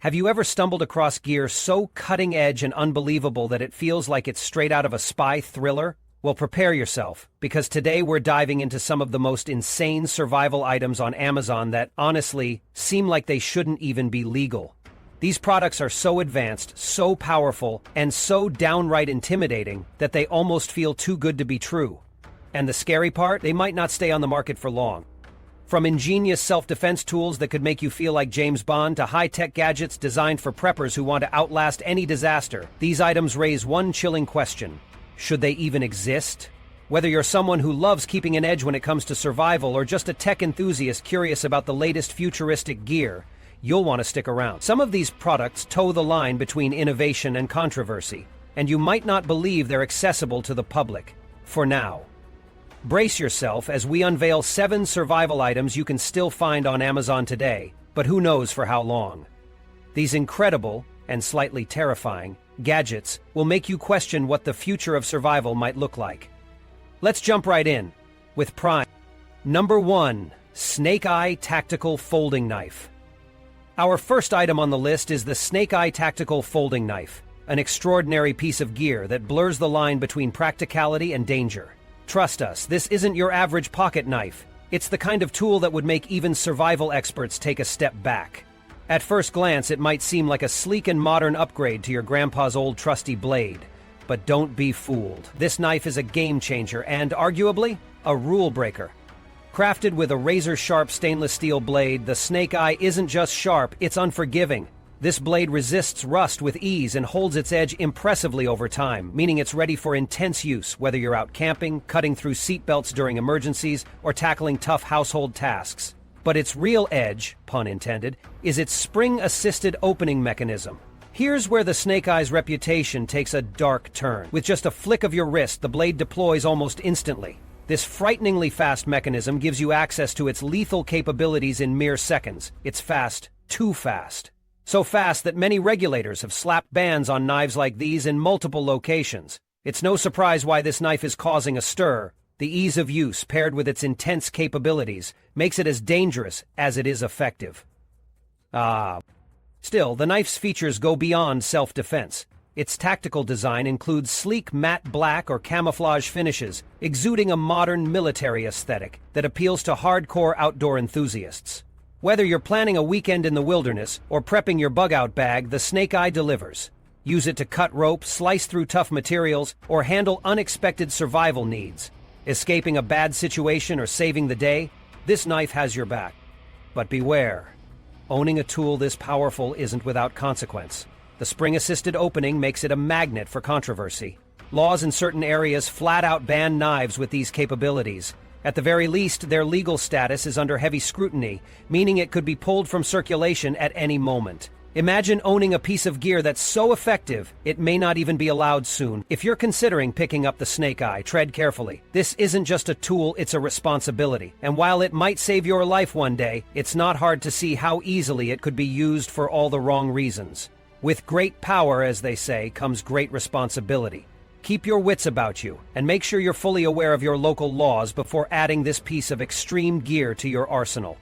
Have you ever stumbled across gear so cutting-edge and unbelievable that it feels like it's straight out of a spy thriller? Well, prepare yourself, because today we're diving into some of the most insane survival items on Amazon that, honestly, seem like they shouldn't even be legal. These products are so advanced, so powerful, and so downright intimidating that they almost feel too good to be true. And the scary part? They might not stay on the market for long. From ingenious self-defense tools that could make you feel like James Bond to high-tech gadgets designed for preppers who want to outlast any disaster, these items raise one chilling question. Should they even exist? Whether you're someone who loves keeping an edge when it comes to survival or just a tech enthusiast curious about the latest futuristic gear, you'll want to stick around. Some of these products toe the line between innovation and controversy, and you might not believe they're accessible to the public. For now. Brace yourself as we unveil 7 survival items you can still find on Amazon today, but who knows for how long. These incredible, and slightly terrifying, gadgets will make you question what the future of survival might look like. Let's jump right in, with Prime. Number 1. Snake Eye Tactical Folding Knife. Our first item on the list is the Snake Eye Tactical Folding Knife, an extraordinary piece of gear that blurs the line between practicality and danger. Trust us, this isn't your average pocket knife. It's the kind of tool that would make even survival experts take a step back. At first glance, it might seem like a sleek and modern upgrade to your grandpa's old trusty blade. But don't be fooled. This knife is a game changer and, arguably, a rule breaker. Crafted with a razor-sharp stainless steel blade, the Snake Eye isn't just sharp, it's unforgiving. This blade resists rust with ease and holds its edge impressively over time, meaning it's ready for intense use, whether you're out camping, cutting through seatbelts during emergencies, or tackling tough household tasks. But its real edge, pun intended, is its spring-assisted opening mechanism. Here's where the Snake Eye's reputation takes a dark turn. With just a flick of your wrist, the blade deploys almost instantly. This frighteningly fast mechanism gives you access to its lethal capabilities in mere seconds. It's fast, too fast. So fast that many regulators have slapped bans on knives like these in multiple locations. It's no surprise why this knife is causing a stir. The ease of use, paired with its intense capabilities, makes it as dangerous as it is effective. Still, the knife's features go beyond self-defense. Its tactical design includes sleek matte black or camouflage finishes, exuding a modern military aesthetic that appeals to hardcore outdoor enthusiasts. Whether you're planning a weekend in the wilderness or prepping your bug-out bag, the Snake Eye delivers. Use it to cut rope, slice through tough materials, or handle unexpected survival needs. Escaping a bad situation or saving the day, this knife has your back. But beware. Owning a tool this powerful isn't without consequence. The spring-assisted opening makes it a magnet for controversy. Laws in certain areas flat-out ban knives with these capabilities. At the very least, their legal status is under heavy scrutiny, meaning it could be pulled from circulation at any moment. Imagine owning a piece of gear that's so effective, it may not even be allowed soon. If you're considering picking up the Snake Eye, tread carefully. This isn't just a tool, it's a responsibility. And while it might save your life one day, it's not hard to see how easily it could be used for all the wrong reasons. With great power, as they say, comes great responsibility. Keep your wits about you, and make sure you're fully aware of your local laws before adding this piece of extreme gear to your arsenal.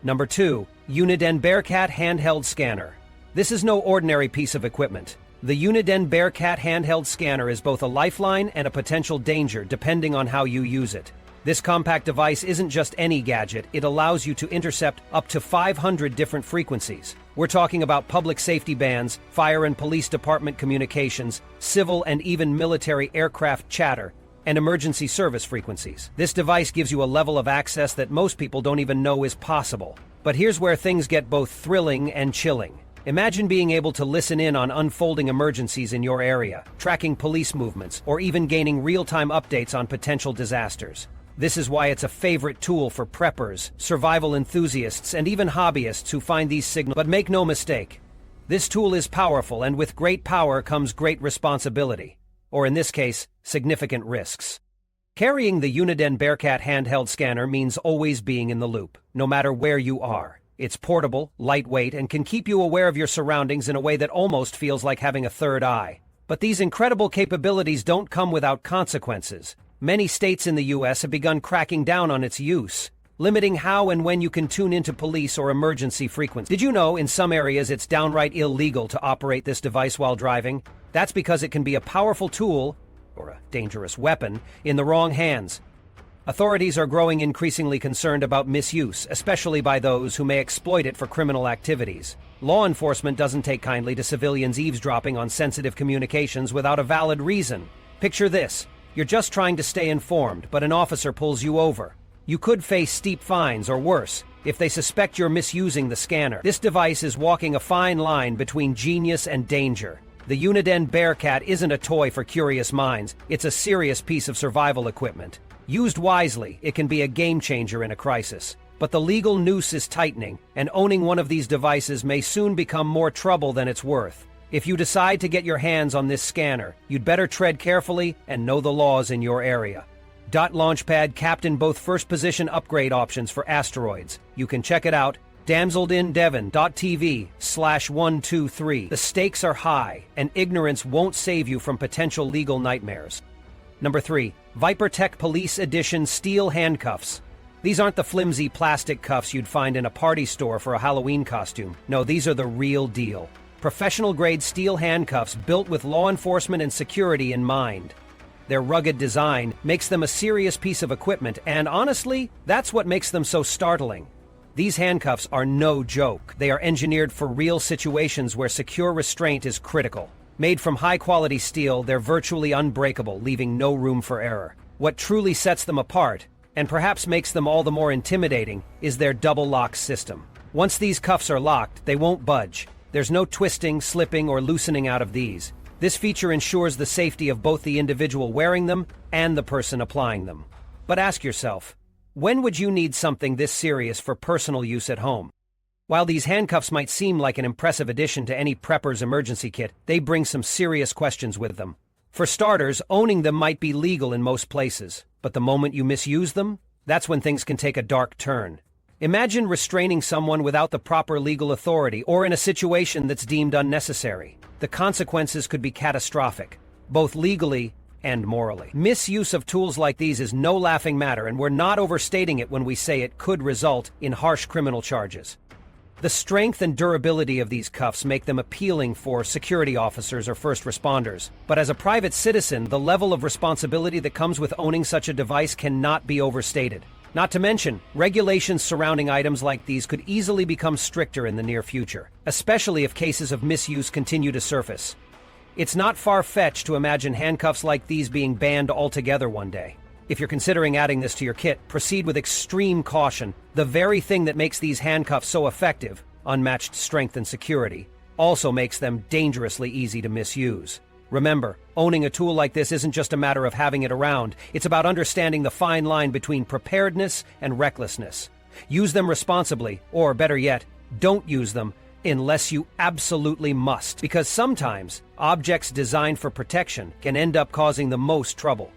Number 2. Uniden Bearcat Handheld Scanner. This is no ordinary piece of equipment. The Uniden Bearcat handheld scanner is both a lifeline and a potential danger depending on how you use it. This compact device isn't just any gadget, it allows you to intercept up to 500 different frequencies. We're talking about public safety bands, fire and police department communications, civil and even military aircraft chatter, and emergency service frequencies. This device gives you a level of access that most people don't even know is possible. But here's where things get both thrilling and chilling. Imagine being able to listen in on unfolding emergencies in your area, tracking police movements, or even gaining real-time updates on potential disasters. This is why it's a favorite tool for preppers, survival enthusiasts, and even hobbyists who find these signals. But make no mistake, this tool is powerful, and with great power comes great responsibility, or in this case, significant risks. Carrying the Uniden Bearcat handheld scanner means always being in the loop, no matter where you are. It's portable, lightweight, and can keep you aware of your surroundings in a way that almost feels like having a third eye. But these incredible capabilities don't come without consequences. Many states in the U.S. have begun cracking down on its use. limiting how and when you can tune into police or emergency frequency. Did you know in some areas it's downright illegal to operate this device while driving? That's because it can be a powerful tool, or a dangerous weapon, in the wrong hands. Authorities are growing increasingly concerned about misuse, especially by those who may exploit it for criminal activities. Law enforcement doesn't take kindly to civilians eavesdropping on sensitive communications without a valid reason. Picture this. You're just trying to stay informed, but an officer pulls you over. You could face steep fines or worse, if they suspect you're misusing the scanner. This device is walking a fine line between genius and danger. The Uniden Bearcat isn't a toy for curious minds, it's a serious piece of survival equipment. Used wisely, it can be a game-changer in a crisis. But the legal noose is tightening, and owning one of these devices may soon become more trouble than it's worth. If you decide to get your hands on this scanner, you'd better tread carefully and know the laws in your area. Launchpad captained both first-position upgrade options for asteroids. You can check it out, damseledindevon.tv/123. The stakes are high, and ignorance won't save you from potential legal nightmares. Number 3. Vipertek Police Edition Steel Handcuffs. These aren't the flimsy plastic cuffs you'd find in a party store for a Halloween costume. No, these are the real deal. Professional-grade steel handcuffs built with law enforcement and security in mind. Their rugged design makes them a serious piece of equipment, and honestly, that's what makes them so startling. These handcuffs are no joke. They are engineered for real situations where secure restraint is critical. Made from high-quality steel, they're virtually unbreakable, leaving no room for error. What truly sets them apart, and perhaps makes them all the more intimidating, is their double-lock system. Once these cuffs are locked, they won't budge. There's no twisting, slipping, or loosening out of these. This feature ensures the safety of both the individual wearing them and the person applying them. But ask yourself, when would you need something this serious for personal use at home? While these handcuffs might seem like an impressive addition to any prepper's emergency kit, they bring some serious questions with them. For starters, owning them might be legal in most places, but the moment you misuse them, that's when things can take a dark turn. Imagine restraining someone without the proper legal authority or in a situation that's deemed unnecessary. The consequences could be catastrophic, both legally and morally. Misuse of tools like these is no laughing matter, and we're not overstating it when we say it could result in harsh criminal charges. The strength and durability of these cuffs make them appealing for security officers or first responders. But as a private citizen, the level of responsibility that comes with owning such a device cannot be overstated. Not to mention, regulations surrounding items like these could easily become stricter in the near future, especially if cases of misuse continue to surface. It's not far-fetched to imagine handcuffs like these being banned altogether one day. If you're considering adding this to your kit, proceed with extreme caution. The very thing that makes these handcuffs so effective, unmatched strength and security, also makes them dangerously easy to misuse. Remember, owning a tool like this isn't just a matter of having it around, it's about understanding the fine line between preparedness and recklessness. Use them responsibly, or better yet, don't use them unless you absolutely must, because sometimes objects designed for protection can end up causing the most trouble.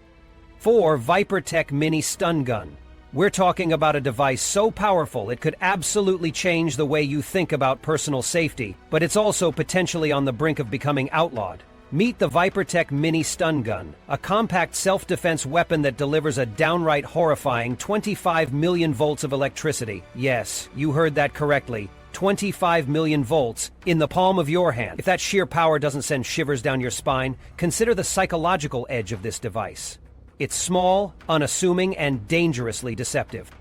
4. Vipertek Mini Stun Gun. We're talking about a device so powerful it could absolutely change the way you think about personal safety, but it's also potentially on the brink of becoming outlawed. Meet the Vipertek Mini Stun Gun, a compact self-defense weapon that delivers a downright horrifying 25 million volts of electricity. Yes, you heard that correctly. 25 million volts in the palm of your hand. If that sheer power doesn't send shivers down your spine, consider the psychological edge of this device. It's small, unassuming, and dangerously deceptive.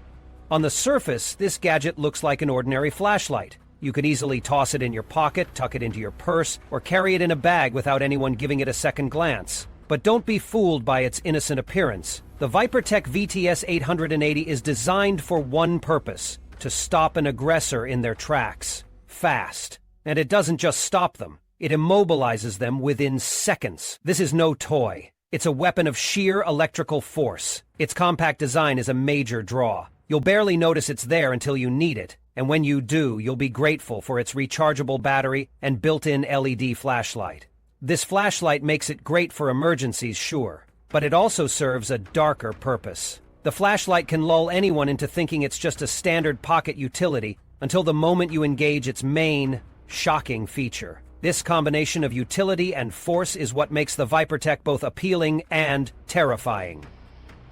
On the surface, this gadget looks like an ordinary flashlight. You could easily toss it in your pocket, tuck it into your purse, or carry it in a bag without anyone giving it a second glance. But don't be fooled by its innocent appearance. The Vipertek VTS-880 is designed for one purpose: to stop an aggressor in their tracks, fast. And it doesn't just stop them, it immobilizes them within seconds. This is no toy. It's a weapon of sheer electrical force. Its compact design is a major draw. You'll barely notice it's there until you need it, and when you do, you'll be grateful for its rechargeable battery and built-in LED flashlight. This flashlight makes it great for emergencies, sure, but it also serves a darker purpose. The flashlight can lull anyone into thinking it's just a standard pocket utility until the moment you engage its main, shocking feature. This combination of utility and force is what makes the Vipertek both appealing and terrifying.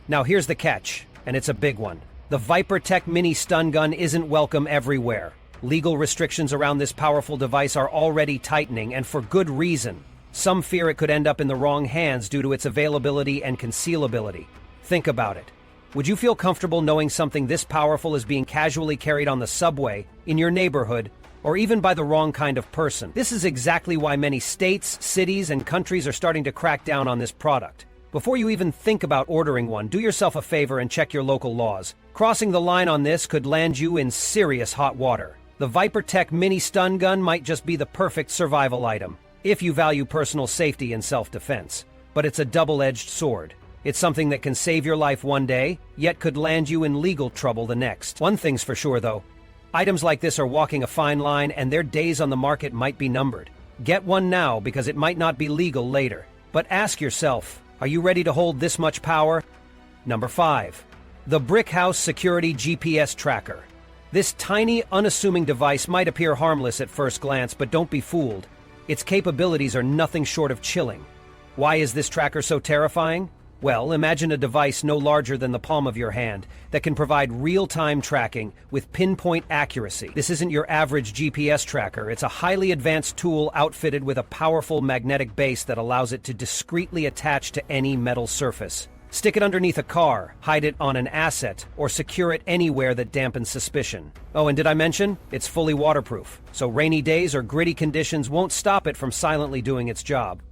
Now here's the catch, and it's a big one. The Vipertek mini stun gun isn't welcome everywhere. Legal restrictions around this powerful device are already tightening, and for good reason. Some fear it could end up in the wrong hands due to its availability and concealability. Think about it. Would you feel comfortable knowing something this powerful is being casually carried on the subway, in your neighborhood, or even by the wrong kind of person? This is exactly why many states, cities, and countries are starting to crack down on this product. Before you even think about ordering one, do yourself a favor and check your local laws. Crossing the line on this could land you in serious hot water. The Vipertek mini stun gun might just be the perfect survival item, if you value personal safety and self-defense. But it's a double-edged sword. It's something that can save your life one day, yet could land you in legal trouble the next. One thing's for sure, though. Items like this are walking a fine line, and their days on the market might be numbered. Get one now, because it might not be legal later. But ask yourself, are you ready to hold this much power? Number 5. The BrickHouse Security GPS Tracker. This tiny, unassuming device might appear harmless at first glance, but don't be fooled. Its capabilities are nothing short of chilling. Why is this tracker so terrifying? Well, imagine a device no larger than the palm of your hand that can provide real-time tracking with pinpoint accuracy. This isn't your average GPS tracker. It's a highly advanced tool outfitted with a powerful magnetic base that allows it to discreetly attach to any metal surface. Stick it underneath a car, hide it on an asset, or secure it anywhere that dampens suspicion. Oh, and did I mention? It's fully waterproof, so rainy days or gritty conditions won't stop it from silently doing its job.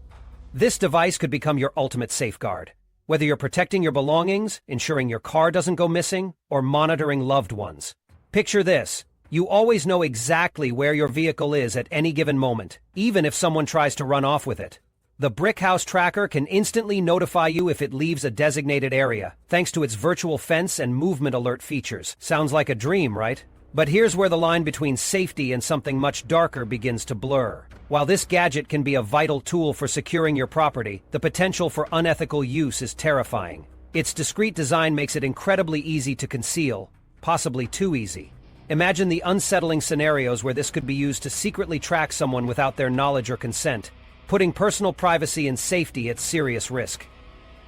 This device could become your ultimate safeguard. Whether you're protecting your belongings, ensuring your car doesn't go missing, or monitoring loved ones. Picture this. You always know exactly where your vehicle is at any given moment, even if someone tries to run off with it. The BrickHouse tracker can instantly notify you if it leaves a designated area, thanks to its virtual fence and movement alert features. Sounds like a dream, right? But here's where the line between safety and something much darker begins to blur. While this gadget can be a vital tool for securing your property, the potential for unethical use is terrifying. Its discreet design makes it incredibly easy to conceal, possibly too easy. Imagine the unsettling scenarios where this could be used to secretly track someone without their knowledge or consent, putting personal privacy and safety at serious risk.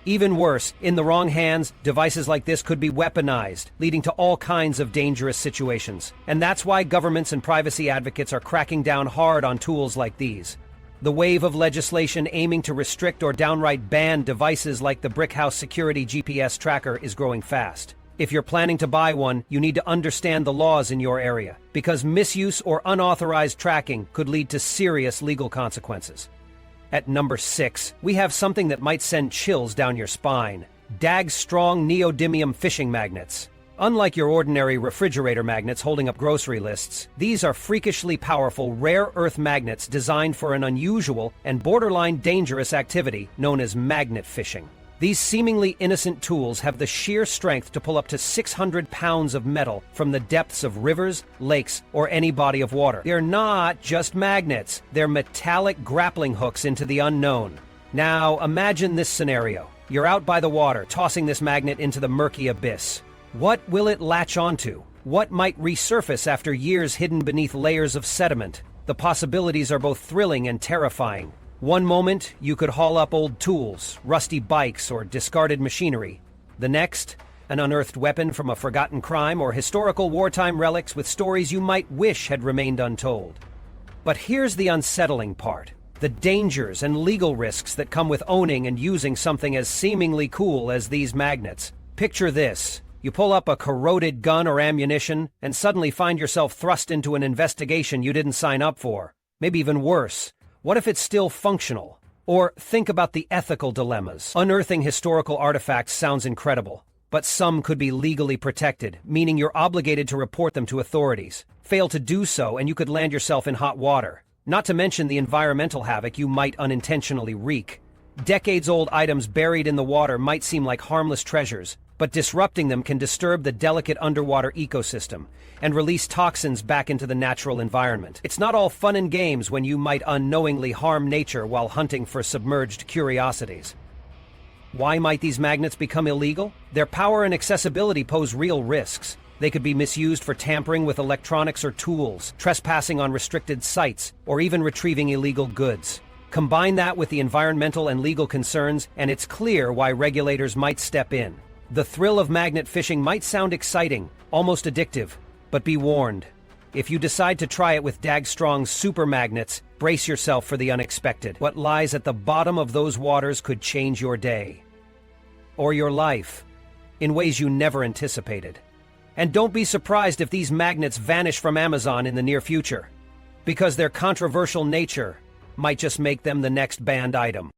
Even worse, in the wrong hands, devices like this could be weaponized, leading to all kinds of dangerous situations. And that's why governments and privacy advocates are cracking down hard on tools like these. The wave of legislation aiming to restrict or downright ban devices like the BrickHouse Security GPS Tracker is growing fast. If you're planning to buy one, you need to understand the laws in your area, because misuse or unauthorized tracking could lead to serious legal consequences. At number 6, we have something that might send chills down your spine. DAG's strong neodymium fishing magnets. Unlike your ordinary refrigerator magnets holding up grocery lists, these are freakishly powerful rare earth magnets designed for an unusual and borderline dangerous activity known as magnet fishing. These seemingly innocent tools have the sheer strength to pull up to 600 pounds of metal from the depths of rivers, lakes, or any body of water. They're not just magnets. They're metallic grappling hooks into the unknown. Now, imagine this scenario. You're out by the water, tossing this magnet into the murky abyss. What will it latch onto? What might resurface after years hidden beneath layers of sediment? The possibilities are both thrilling and terrifying. One moment, you could haul up old tools, rusty bikes, or discarded machinery. The next, an unearthed weapon from a forgotten crime or historical wartime relics with stories you might wish had remained untold. But here's the unsettling part. The dangers and legal risks that come with owning and using something as seemingly cool as these magnets. Picture this. You pull up a corroded gun or ammunition and suddenly find yourself thrust into an investigation you didn't sign up for. Maybe even worse. What if it's still functional? Or think about the ethical dilemmas. Unearthing historical artifacts sounds incredible, but some could be legally protected, meaning you're obligated to report them to authorities. Fail to do so and you could land yourself in hot water. Not to mention the environmental havoc you might unintentionally wreak. Decades-old items buried in the water might seem like harmless treasures, but disrupting them can disturb the delicate underwater ecosystem and release toxins back into the natural environment. It's not all fun and games when you might unknowingly harm nature while hunting for submerged curiosities. Why might these magnets become illegal? Their power and accessibility pose real risks. They could be misused for tampering with electronics or tools, trespassing on restricted sites, or even retrieving illegal goods. Combine that with the environmental and legal concerns, and it's clear why regulators might step in. The thrill of magnet fishing might sound exciting, almost addictive, but be warned. If you decide to try it with Dagstrong's super magnets, brace yourself for the unexpected. What lies at the bottom of those waters could change your day. Or your life, in ways you never anticipated. And don't be surprised if these magnets vanish from Amazon in the near future, because their controversial nature might just make them the next banned item.